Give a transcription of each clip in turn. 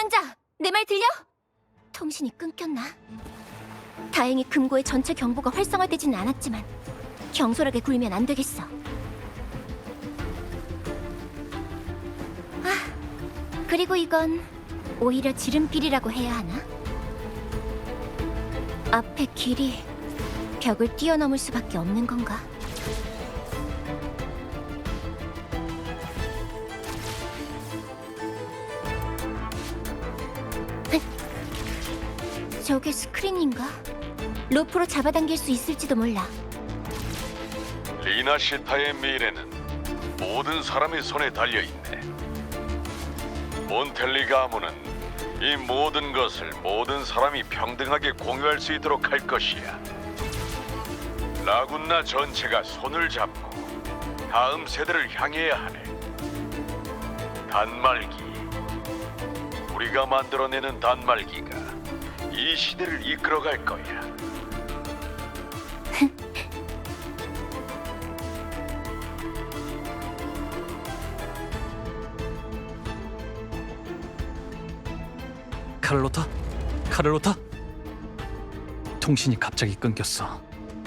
방랑자! 내 말 들려? 통신이 끊겼나? 다행히 금고의 전체 경보가 활성화되지는 않았지만 경솔하게 굴면 안 되겠어. 그리고 이건 오히려 지름길이라고 해야 하나? 앞에 길이 벽을 뛰어넘을 수밖에 없는 건가? 저게 스크린인가? 로프로 잡아당길 수 있을지도 몰라. 리나 시타의 미래는 모든 사람의 손에 달려있네. 몬텔리 가문은 이 모든 것을 모든 사람이 평등하게 공유할 수 있도록 할 것이야. 라군나 전체가 손을 잡고 다음 세대를 향해야 하네. 단말기. 우리가 만들어내는 단말기가 이 시대를 이끌어갈 거야. 카를로타? 통신이 갑자기 끊겼어.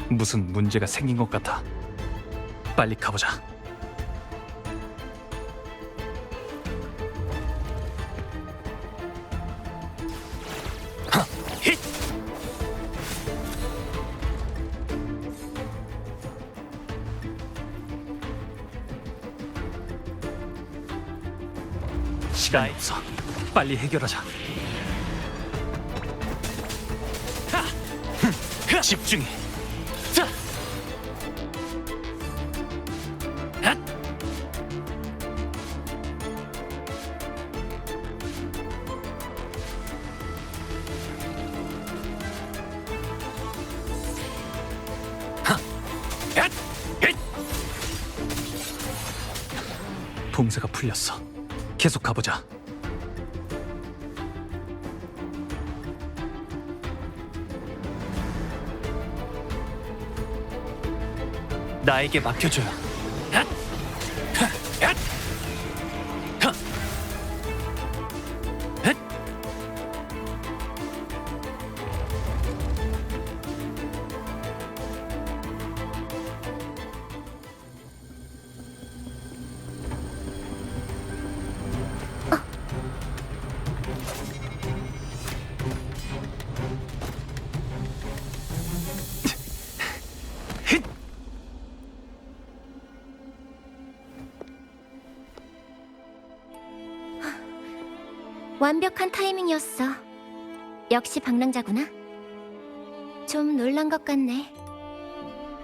무슨 문제가 생긴 것 같아. 빨리 가보자. 시간이 없어. 빨리 해결하자. 집중해. 봉쇄가 풀렸어. 계속 가보자. 나에게 맡겨줘요. 완벽한 타이밍이었어. 역시 방랑자구나. 좀 놀란 것 같네.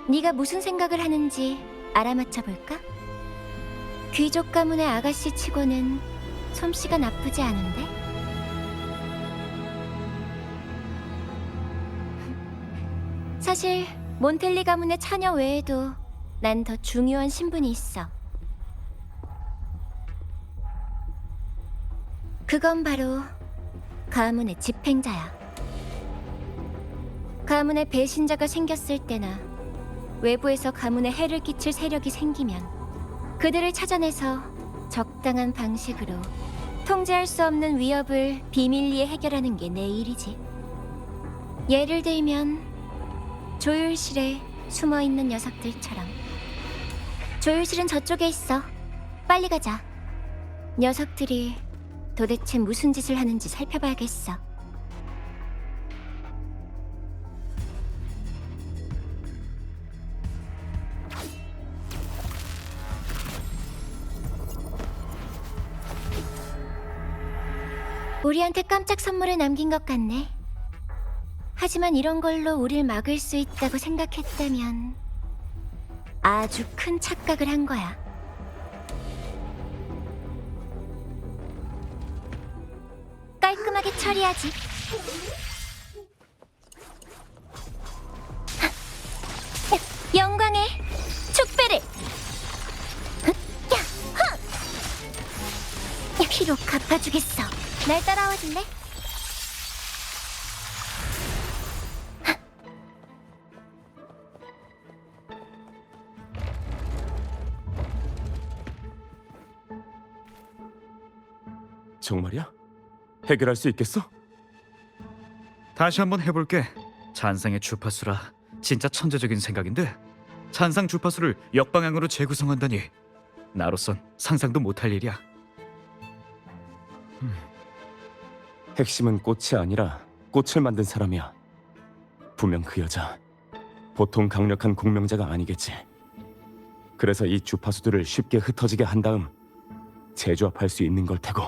네가 무슨 생각을 하는지 알아맞혀 볼까? 귀족 가문의 아가씨 치고는 솜씨가 나쁘지 않은데? 사실 몬텔리 가문의 처녀 외에도 난 더 중요한 신분이 있어. 그건 바로 가문의 집행자야. 가문의 배신자가 생겼을 때나 외부에서 가문에 해를 끼칠 세력이 생기면 그들을 찾아내서 적당한 방식으로 통제할 수 없는 위협을 비밀리에 해결하는 게 내 일이지. 예를 들면 조율실에 숨어있는 녀석들처럼. 조율실은 저쪽에 있어. 빨리 가자. 녀석들이 도대체 무슨 짓을 하는지 살펴봐야겠어. 우리한테 깜짝 선물을 남긴 것 같네. 하지만 이런 걸로 우릴 막을 수 있다고 생각했다면 아주 큰 착각을 한 거야. 깔끔하게 처리하지. 영광의 축배를. 피로 갚아주겠어. 날 따라와 줄래? 정말이야? 해결할 수 있겠어? 다시 한번 해볼게. 잔상의 주파수라 진짜 천재적인 생각인데 잔상 주파수를 역방향으로 재구성한다니 나로선 상상도 못할 일이야. 핵심은 꽃이 아니라 꽃을 만든 사람이야. 분명 그 여자 보통 강력한 공명자가 아니겠지. 그래서 이 주파수들을 쉽게 흩어지게 한 다음 재조합할 수 있는 걸 테고.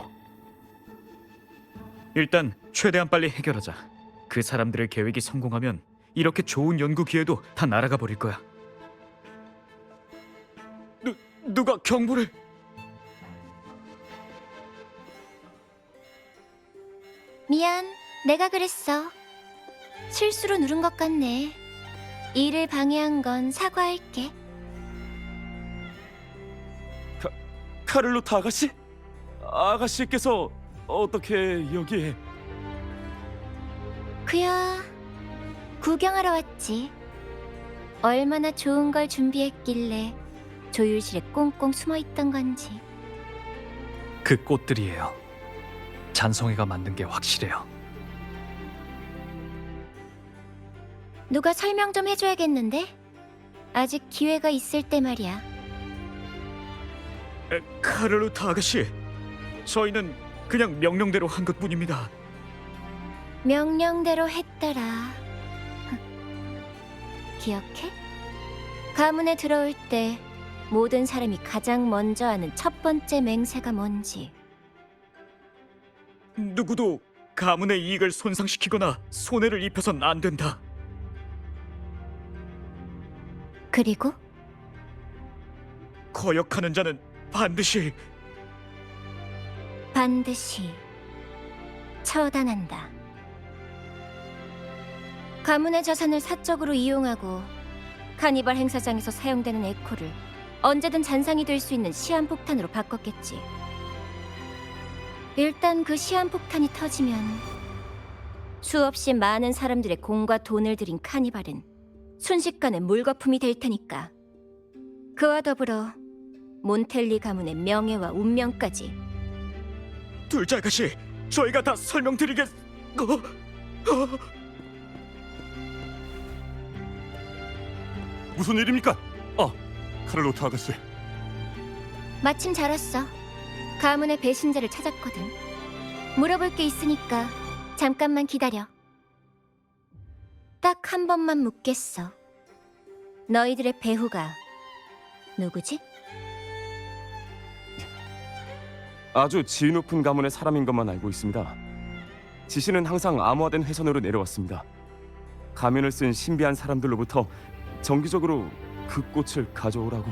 일단 최대한 빨리 해결하자. 그 사람들의 계획이 성공하면 이렇게 좋은 연구 기회도 다 날아가 버릴 거야. 누가 경보를? 미안, 내가 그랬어. 실수로 누른 것 같네. 일을 방해한 건 사과할게. 카를로타 아가씨? 아가씨께서 어떻게 여기에? 그야, 구경하러 왔지. 얼마나 좋은 걸 준비했길래 조율실에 꽁꽁 숨어있던 건지. 그 꽃들이에요. 잔송이가 만든 게 확실해요. 누가 설명 좀 해줘야겠는데? 아직 기회가 있을 때 말이야. 카를로타 아가씨, 저희는 그냥 명령대로 한 것뿐입니다. 명령대로 했더라. 기억해? 가문에 들어올 때 모든 사람이 가장 먼저 하는 첫 번째 맹세가 뭔지. 누구도 가문의 이익을 손상시키거나 손해를 입혀선 안 된다. 그리고 거역하는 자는 반드시 처단한다. 가문의 자산을 사적으로 이용하고 카니발 행사장에서 사용되는 에코를 언제든 잔상이 될 수 있는 시한폭탄으로 바꿨겠지. 일단 그 시한폭탄이 터지면 수없이 많은 사람들의 공과 돈을 들인 카니발은 순식간에 물거품이 될 테니까. 그와 더불어 몬텔리 가문의 명예와 운명까지. 둘째 아가씨, 저희가 다 설명드리겠... 무슨 일입니까? 카를로타 아가씨. 마침 잘 왔어. 가문의 배신자를 찾았거든. 물어볼 게 있으니까 잠깐만 기다려. 딱 한 번만 묻겠어. 너희들의 배후가 누구지? 아주 지위 높은 가문의 사람인 것만 알고 있습니다. 지시는 항상 암호화된 회선으로 내려왔습니다. 가면을 쓴 신비한 사람들로부터 정기적으로 그 꽃을 가져오라고.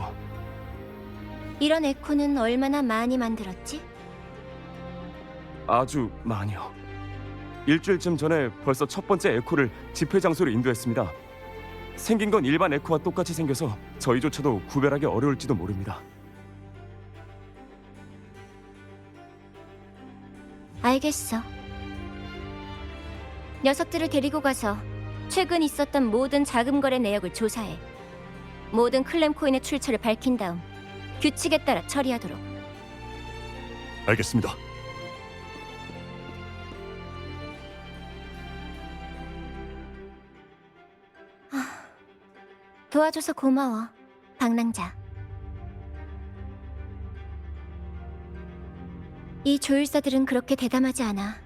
이런 에코는 얼마나 많이 만들었지? 아주 많이요. 일주일쯤 전에 벌써 첫 번째 에코를 집회 장소로 인도했습니다. 생긴 건 일반 에코와 똑같이 생겨서 저희조차도 구별하기 어려울지도 모릅니다. 알겠어. 녀석들을 데리고 가서 최근 있었던 모든 자금 거래 내역을 조사해. 모든 클램 코인의 출처를 밝힌 다음 규칙에 따라 처리하도록. 알겠습니다. 도와줘서 고마워, 방랑자. 이 조율사들은 그렇게 대담하지 않아.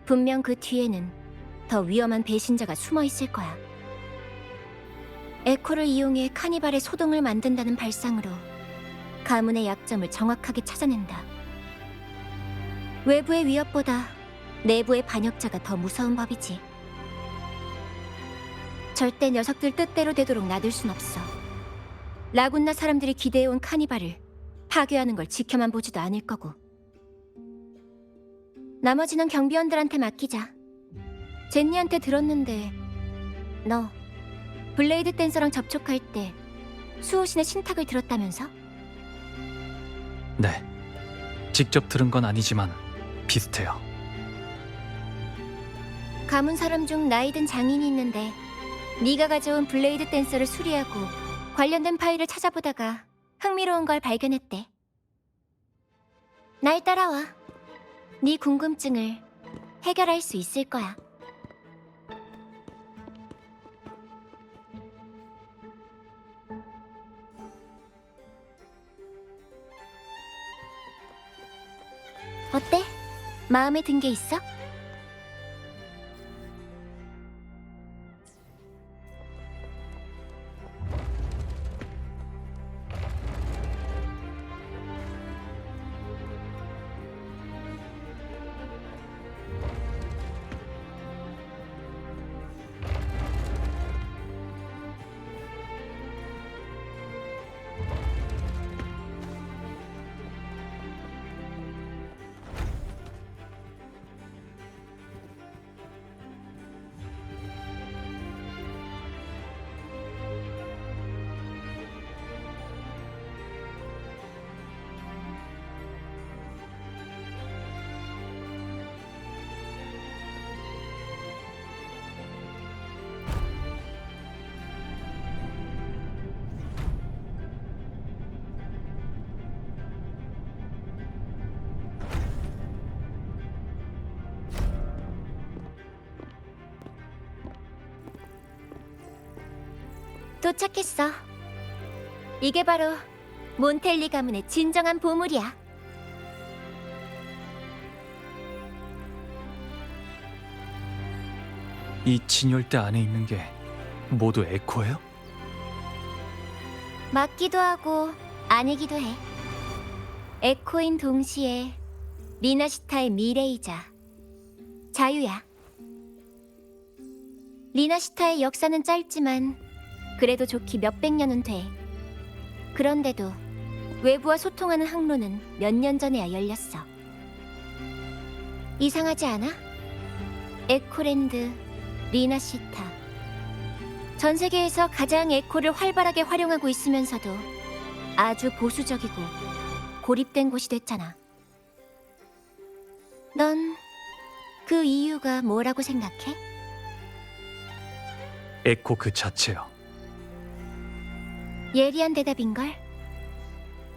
분명 그 뒤에는 더 위험한 배신자가 숨어 있을 거야. 에코를 이용해 카니발의 소동을 만든다는 발상으로 가문의 약점을 정확하게 찾아낸다. 외부의 위협보다 내부의 반역자가 더 무서운 법이지. 절대 녀석들 뜻대로 되도록 놔둘 순 없어. 라군나 사람들이 기대해온 카니발을 파괴하는 걸 지켜만 보지도 않을 거고. 나머지는 경비원들한테 맡기자. 제니한테 들었는데 너 블레이드 댄서랑 접촉할 때 수호신의 신탁을 들었다면서? 네. 직접 들은 건 아니지만 비슷해요. 가문 사람 중 나이든 장인이 있는데 네가 가져온 블레이드 댄서를 수리하고 관련된 파일을 찾아보다가 흥미로운 걸 발견했대. 날 따라와. 네 궁금증을 해결할 수 있을 거야. 어때? 마음에 든 게 있어? 도착했어. 이게 바로 몬텔리 가문의 진정한 보물이야. 이 진열대 안에 있는 게 모두 에코예요? 맞기도 하고 아니기도 해. 에코인 동시에 리나시타의 미래이자 자유야. 리나시타의 역사는 짧지만 그래도 좋기 몇백 년은 돼. 그런데도 외부와 소통하는 항로는 몇 년 전에야 열렸어. 이상하지 않아? 에코랜드, 리나시타. 전 세계에서 가장 에코를 활발하게 활용하고 있으면서도 아주 보수적이고 고립된 곳이 됐잖아. 넌 그 이유가 뭐라고 생각해? 에코 그 자체요. 예리한 대답인걸?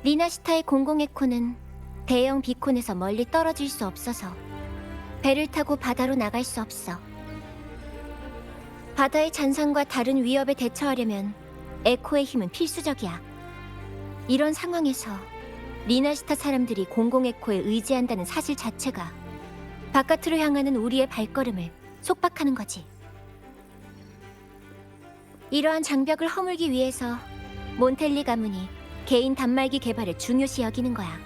리나시타의 공공 에코는 대형 비콘에서 멀리 떨어질 수 없어서 배를 타고 바다로 나갈 수 없어. 바다의 잔상과 다른 위협에 대처하려면 에코의 힘은 필수적이야. 이런 상황에서 리나시타 사람들이 공공 에코에 의지한다는 사실 자체가 바깥으로 향하는 우리의 발걸음을 속박하는 거지. 이러한 장벽을 허물기 위해서 몬텔리 가문이 개인 단말기 개발을 중요시 여기는 거야.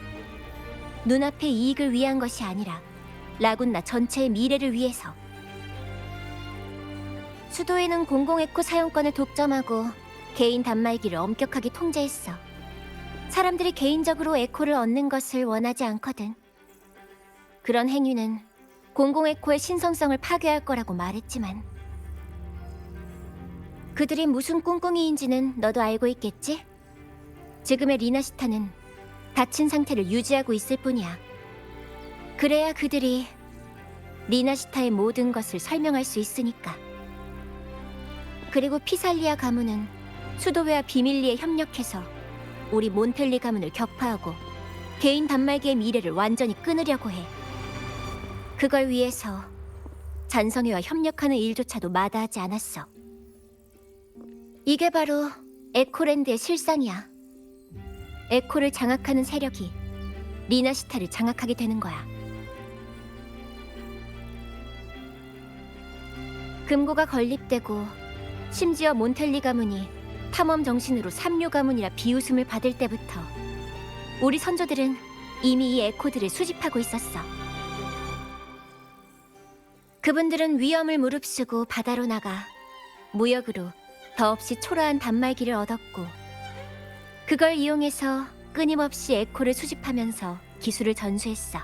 눈앞의 이익을 위한 것이 아니라 라군나 전체의 미래를 위해서. 수도에는 공공 에코 사용권을 독점하고 개인 단말기를 엄격하게 통제했어. 사람들이 개인적으로 에코를 얻는 것을 원하지 않거든. 그런 행위는 공공 에코의 신성성을 파괴할 거라고 말했지만 그들이 무슨 꿍꿍이인지는 너도 알고 있겠지? 지금의 리나시타는 닫힌 상태를 유지하고 있을 뿐이야. 그래야 그들이 리나시타의 모든 것을 설명할 수 있으니까. 그리고 피살리아 가문은 수도회와 비밀리에 협력해서 우리 몬텔리 가문을 격파하고 개인 단말기의 미래를 완전히 끊으려고 해. 그걸 위해서 잔성회와 협력하는 일조차도 마다하지 않았어. 이게 바로 에코랜드의 실상이야. 에코를 장악하는 세력이 리나시타를 장악하게 되는 거야. 금고가 건립되고 심지어 몬텔리 가문이 탐험 정신으로 삼류 가문이라 비웃음을 받을 때부터 우리 선조들은 이미 이 에코들을 수집하고 있었어. 그분들은 위험을 무릅쓰고 바다로 나가 무역으로 더없이 초라한 단말기를 얻었고 그걸 이용해서 끊임없이 에코를 수집하면서 기술을 전수했어.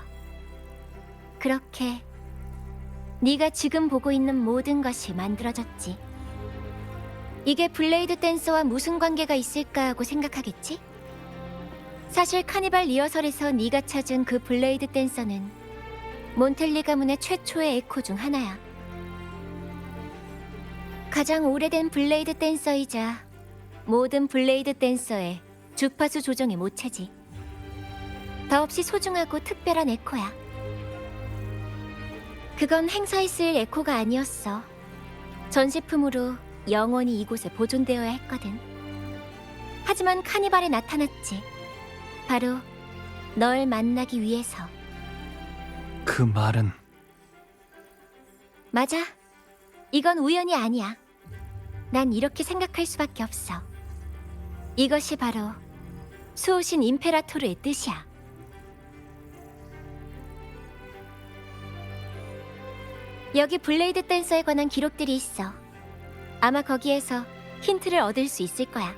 그렇게 네가 지금 보고 있는 모든 것이 만들어졌지. 이게 블레이드 댄서와 무슨 관계가 있을까 하고 생각하겠지? 사실 카니발 리허설에서 네가 찾은 그 블레이드 댄서는 몬텔리 가문의 최초의 에코 중 하나야. 가장 오래된 블레이드 댄서이자 모든 블레이드 댄서의 주파수 조정의 모체지. 더없이 소중하고 특별한 에코야. 그건 행사에 쓸 에코가 아니었어. 전시품으로 영원히 이곳에 보존되어야 했거든. 하지만 카니발에 나타났지. 바로 널 만나기 위해서. 그 말은 맞아. 이건 우연이 아니야. 난 이렇게 생각할 수밖에 없어. 이것이 바로 수호신 임페라토르의 뜻이야. 여기 블레이드 댄서에 관한 기록들이 있어. 아마 거기에서 힌트를 얻을 수 있을 거야.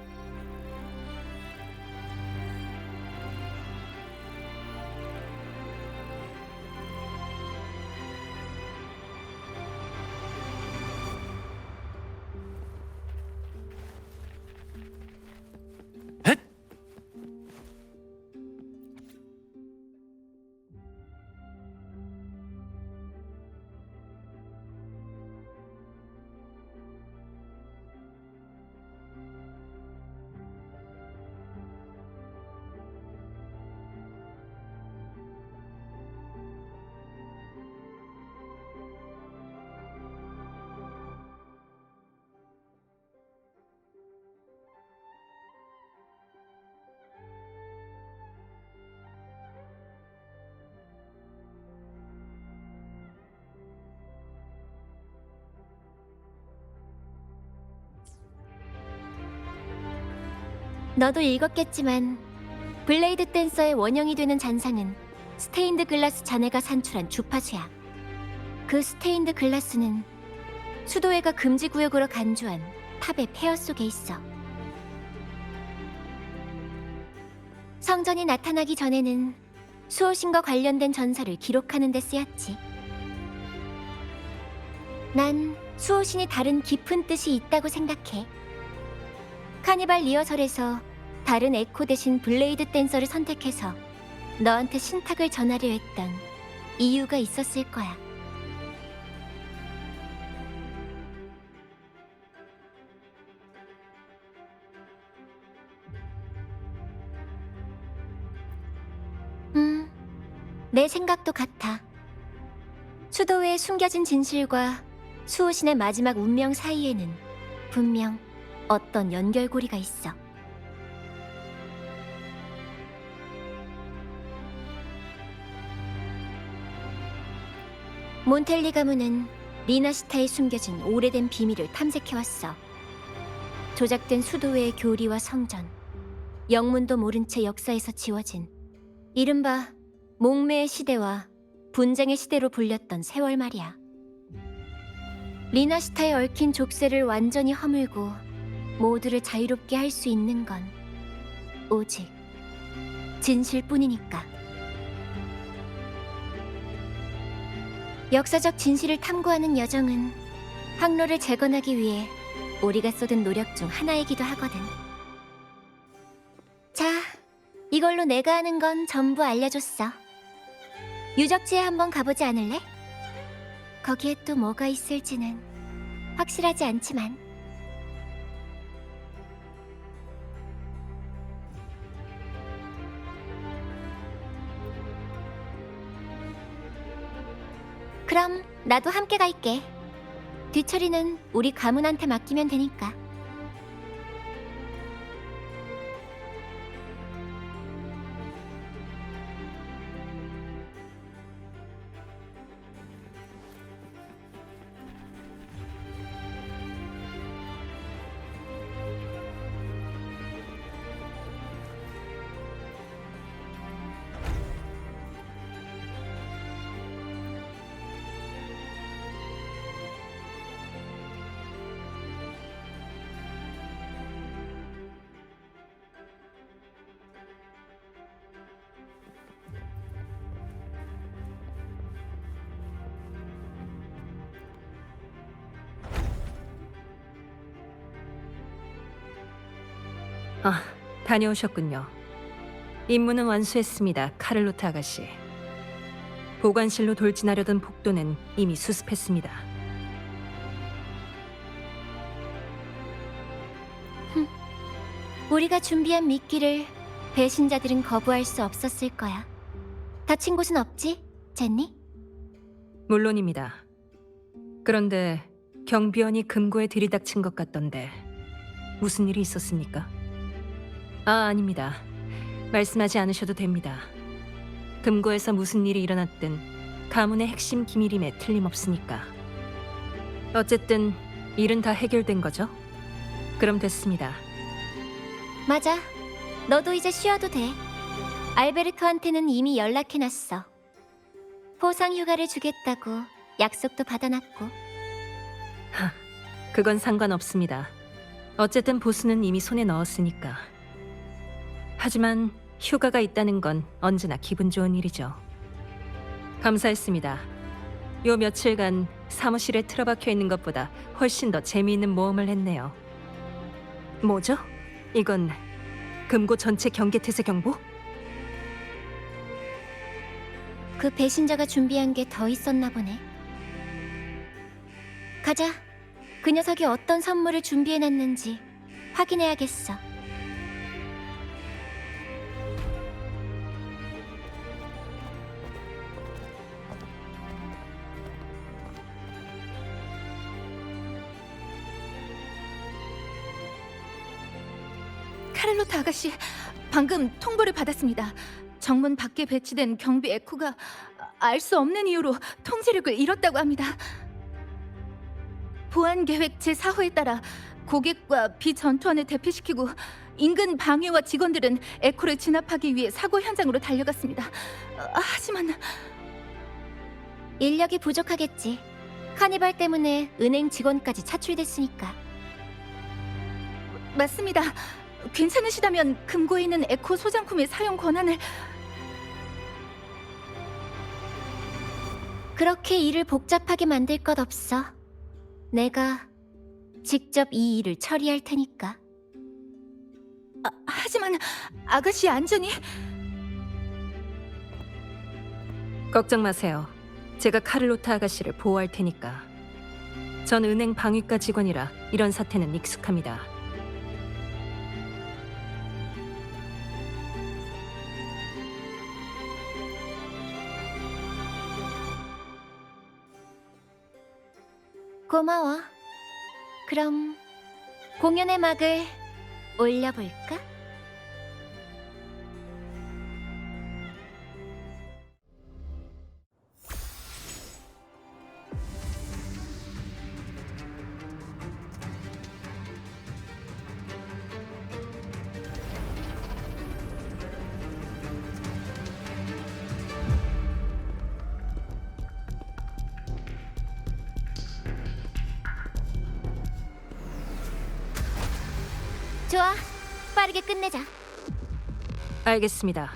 너도 읽었겠지만 블레이드 댄서의 원형이 되는 잔상은 스테인드 글라스 자네가 산출한 주파수야. 그 스테인드 글라스는 수도회가 금지 구역으로 간주한 탑의 폐허 속에 있어. 성전이 나타나기 전에는 수호신과 관련된 전사를 기록하는 데 쓰였지. 난 수호신이 다른 깊은 뜻이 있다고 생각해. 카니발 리허설에서 다른 에코 대신 블레이드 댄서를 선택해서 너한테 신탁을 전하려 했던 이유가 있었을 거야. 내 생각도 같아. 수도회에 숨겨진 진실과 수호신의 마지막 운명 사이에는 분명 어떤 연결고리가 있어. 몬텔리 가문은 리나시타에 숨겨진 오래된 비밀을 탐색해왔어. 조작된 수도회의 교리와 성전, 영문도 모른 채 역사에서 지워진 이른바 목매의 시대와 분쟁의 시대로 불렸던 세월 말이야. 리나시타에 얽힌 족쇄를 완전히 허물고 모두를 자유롭게 할 수 있는 건 오직 진실뿐이니까. 역사적 진실을 탐구하는 여정은 항로를 재건하기 위해 우리가 쏟은 노력 중 하나이기도 하거든. 자, 이걸로 내가 아는 건 전부 알려줬어. 유적지에 한번 가보지 않을래? 거기에 또 뭐가 있을지는 확실하지 않지만. 그럼 나도 함께 갈게. 뒤처리는 우리 가문한테 맡기면 되니까. 아, 다녀오셨군요. 임무는 완수했습니다, 카를로트 아가씨. 보관실로 돌진하려던 복도는 이미 수습했습니다. 우리가 준비한 미끼를 배신자들은 거부할 수 없었을 거야. 다친 곳은 없지, 제니? 물론입니다. 그런데 경비원이 금고에 들이닥친 것 같던데 무슨 일이 있었습니까? 아닙니다. 말씀하지 않으셔도 됩니다. 금고에서 무슨 일이 일어났든 가문의 핵심 기밀임에 틀림없으니까. 어쨌든 일은 다 해결된 거죠? 그럼 됐습니다. 맞아. 너도 이제 쉬어도 돼. 알베르토한테는 이미 연락해놨어. 포상 휴가를 주겠다고 약속도 받아놨고. 그건 상관없습니다. 어쨌든 보수는 이미 손에 넣었으니까. 하지만 휴가가 있다는 건 언제나 기분 좋은 일이죠. 감사했습니다. 요 며칠간 사무실에 틀어박혀 있는 것보다 훨씬 더 재미있는 모험을 했네요. 뭐죠? 이건 금고 전체 경계태세 경보? 그 배신자가 준비한 게 더 있었나 보네. 가자. 그 녀석이 어떤 선물을 준비해놨는지 확인해야겠어. 카를로타 아가씨, 방금 통보를 받았습니다. 정문 밖에 배치된 경비 에코가 알 수 없는 이유로 통제력을 잃었다고 합니다. 보안 계획 제4호에 따라 고객과 비전투원을 대피시키고 인근 방위와 직원들은 에코를 진압하기 위해 사고 현장으로 달려갔습니다. 하지만 인력이 부족하겠지. 카니발 때문에 은행 직원까지 차출됐으니까. 맞습니다. 괜찮으시다면 금고에 있는 에코 소장품의 사용 권한을... 그렇게 일을 복잡하게 만들 것 없어. 내가 직접 이 일을 처리할 테니까. 하지만 아가씨 안전이... 걱정 마세요. 제가 카를로타 아가씨를 보호할 테니까. 전 은행 방위과 직원이라 이런 사태는 익숙합니다. 고마워. 그럼 공연의 막을 올려볼까? 좋아. 빠르게 끝내자. 알겠습니다.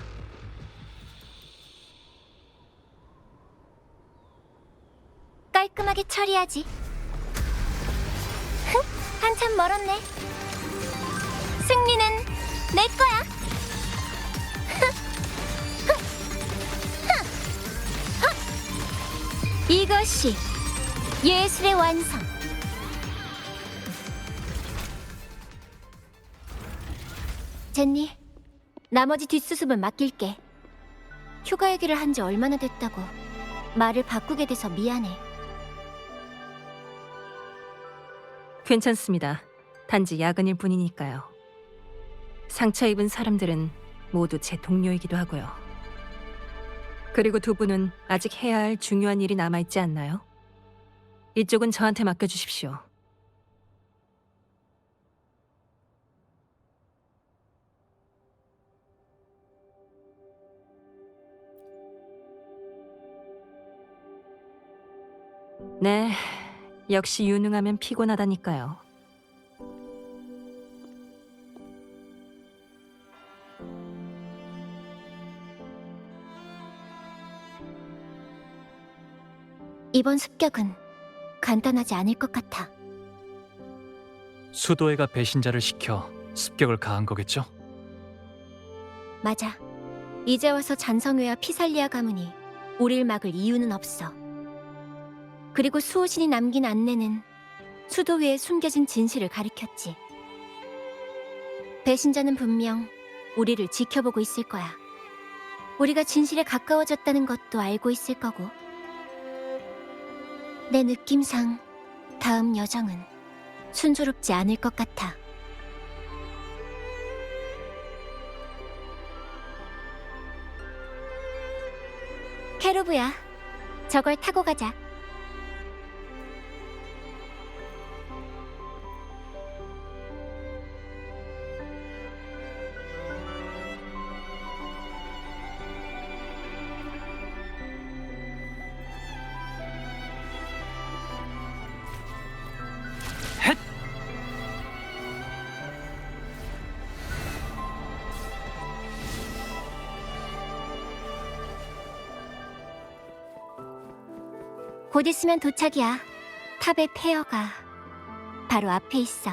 깔끔하게 처리하지. 흥, 한참 멀었네. 승리는 내 거야. 이것이 예술의 완성. 제니, 나머지 뒷수습은 맡길게. 휴가 얘기를 한 지 얼마나 됐다고. 말을 바꾸게 돼서 미안해. 괜찮습니다. 단지 야근일 뿐이니까요. 상처 입은 사람들은 모두 제 동료이기도 하고요. 그리고 두 분은 아직 해야 할 중요한 일이 남아있지 않나요? 이쪽은 저한테 맡겨주십시오. 네, 역시 유능하면 피곤하다니까요. 이번 습격은 간단하지 않을 것 같아. 수도회가 배신자를 시켜 습격을 가한 거겠죠? 맞아. 이제 와서 잔성회와 피살리아 가문이 우릴 막을 이유는 없어. 그리고 수호신이 남긴 안내는 수도회에 숨겨진 진실을 가리켰지. 배신자는 분명 우리를 지켜보고 있을 거야. 우리가 진실에 가까워졌다는 것도 알고 있을 거고. 내 느낌상 다음 여정은 순조롭지 않을 것 같아. 캐루브야, 저걸 타고 가자. 곧 있으면 도착이야. 탑의 폐허가 바로 앞에 있어.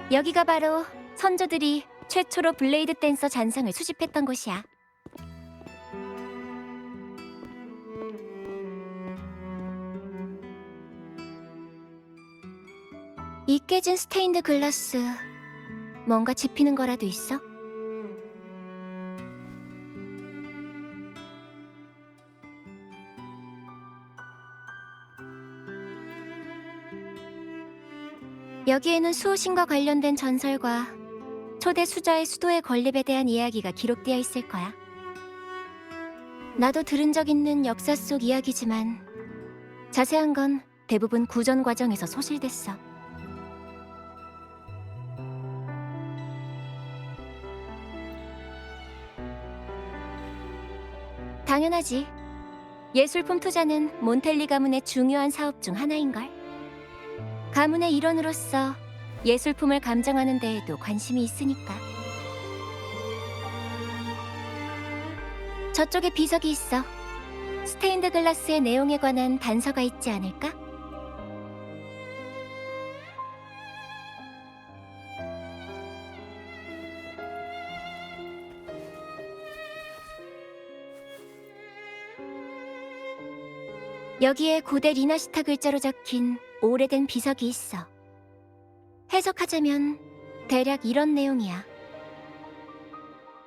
여기가 바로 선조들이 최초로 블레이드 댄서 잔상을 수집했던 곳이야. 이 깨진 스테인드 글라스, 뭔가 짚히는 거라도 있어? 여기에는 수호신과 관련된 전설과 초대 수자의 수도의 건립에 대한 이야기가 기록되어 있을 거야. 나도 들은 적 있는 역사 속 이야기지만 자세한 건 대부분 구전 과정에서 소실됐어. 당연하지. 예술품 투자는 몬텔리 가문의 중요한 사업 중 하나인걸. 가문의 일원으로서 예술품을 감정하는 데에도 관심이 있으니까. 저쪽에 비석이 있어. 스테인드 글라스의 내용에 관한 단서가 있지 않을까? 여기에 고대 리나시타 글자로 적힌 오래된 비석이 있어. 해석하자면 대략 이런 내용이야.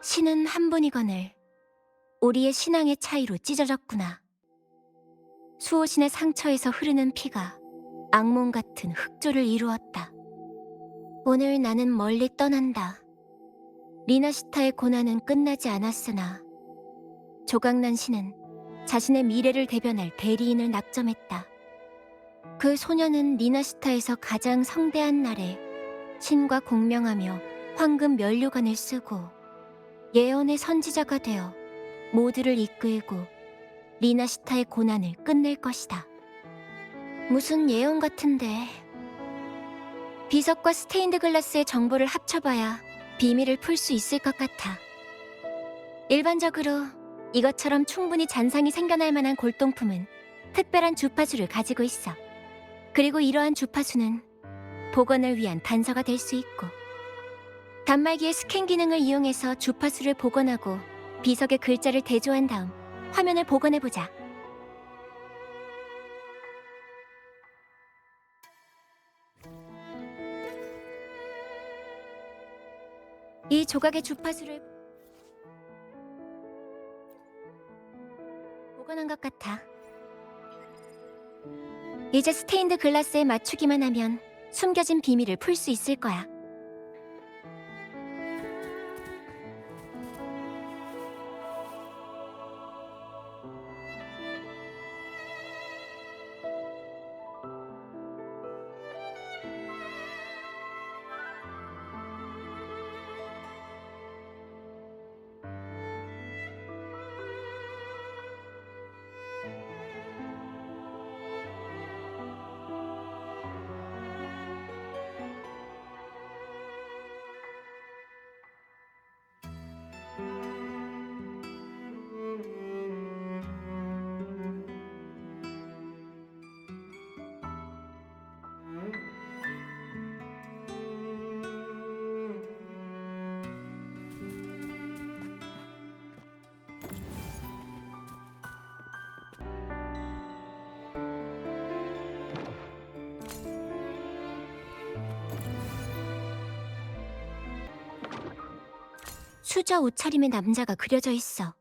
신은 한 분이거늘 우리의 신앙의 차이로 찢어졌구나. 수호신의 상처에서 흐르는 피가 악몽 같은 흑조를 이루었다. 오늘 나는 멀리 떠난다. 리나시타의 고난은 끝나지 않았으나 조각난 신은 자신의 미래를 대변할 대리인을 낙점했다. 그 소녀는 리나시타에서 가장 성대한 날에 신과 공명하며 황금 면류관을 쓰고 예언의 선지자가 되어 모두를 이끌고 리나시타의 고난을 끝낼 것이다. 무슨 예언 같은데. 비석과 스테인드 글라스의 정보를 합쳐봐야 비밀을 풀 수 있을 것 같아. 일반적으로 이것처럼 충분히 잔상이 생겨날 만한 골동품은 특별한 주파수를 가지고 있어. 그리고 이러한 주파수는 복원을 위한 단서가 될 수 있고, 단말기의 스캔 기능을 이용해서 주파수를 복원하고 비석의 글자를 대조한 다음 화면을 복원해보자. 이 조각의 주파수를 복원한 것 같아. 이제 스테인드 글라스에 맞추기만 하면 숨겨진 비밀을 풀 수 있을 거야. 수저 옷차림의 남자가 그려져 있어.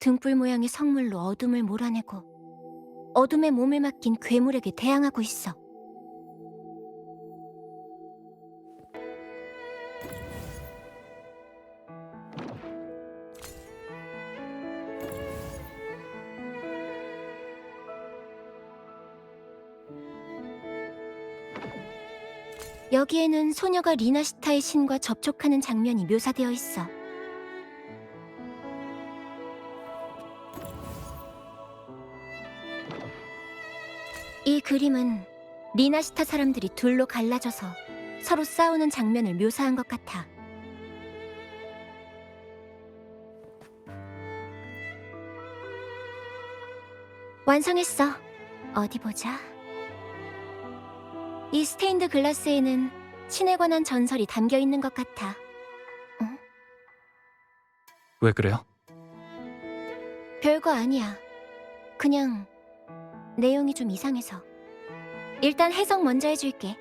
등불 모양의 성물로 어둠을 몰아내고 어둠의 몸을 맡긴 괴물에게 대항하고 있어. 여기에는 소녀가 리나시타의 신과 접촉하는 장면이 묘사되어 있어. 이 그림은 리나시타 사람들이 둘로 갈라져서 서로 싸우는 장면을 묘사한 것 같아. 완성했어. 어디 보자. 이 스테인드 글라스에는 신에 관한 전설이 담겨 있는 것 같아. 왜 그래요? 별거 아니야. 그냥 내용이 좀 이상해서. 일단 해석 먼저 해줄게.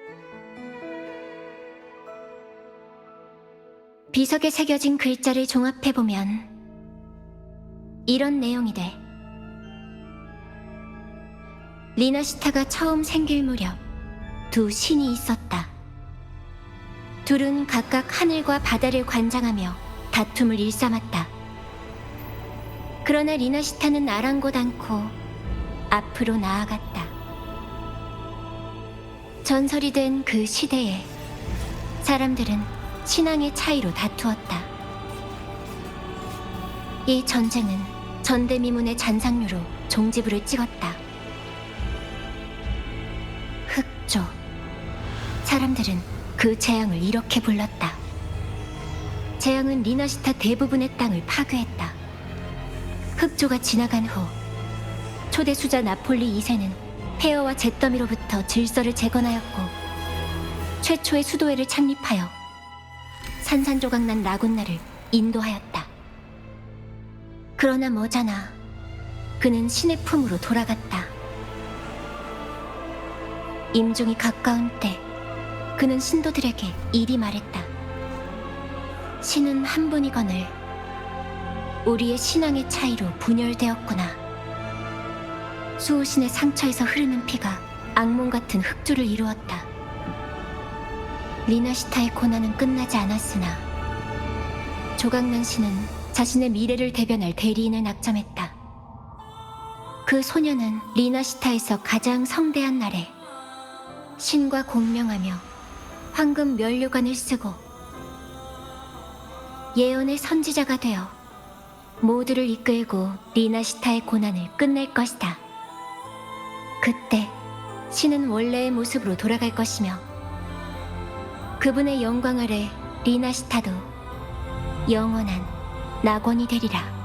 비석에 새겨진 글자를 종합해보면 이런 내용이 돼. 리나시타가 처음 생길 무렵 두 신이 있었다. 둘은 각각 하늘과 바다를 관장하며 다툼을 일삼았다. 그러나 리나시타는 아랑곳 않고 앞으로 나아갔다. 전설이 된 그 시대에 사람들은 신앙의 차이로 다투었다. 이 전쟁은 전대미문의 잔상류로 종지부를 찍었다. 흑조. 사람들은 그 재앙을 이렇게 불렀다. 재앙은 리나시타 대부분의 땅을 파괴했다. 흑조가 지나간 후 초대 수자 나폴리 2세는 폐허와 잿더미로부터 질서를 재건하였고 최초의 수도회를 창립하여 산산조각난 라군나를 인도하였다. 그러나 머자나 그는 신의 품으로 돌아갔다. 임종이 가까운 때 그는 신도들에게 이리 말했다. 신은 한 분이거늘 우리의 신앙의 차이로 분열되었구나. 수호신의 상처에서 흐르는 피가 악몽 같은 흑조를 이루었다. 리나시타의 고난은 끝나지 않았으나 조각난 신은 자신의 미래를 대변할 대리인을 낙점했다. 그 소녀는 리나시타에서 가장 성대한 날에 신과 공명하며 황금 면류관을 쓰고 예언의 선지자가 되어 모두를 이끌고 리나시타의 고난을 끝낼 것이다. 그때 신은 원래의 모습으로 돌아갈 것이며 그분의 영광 아래 리나시타도 영원한 낙원이 되리라.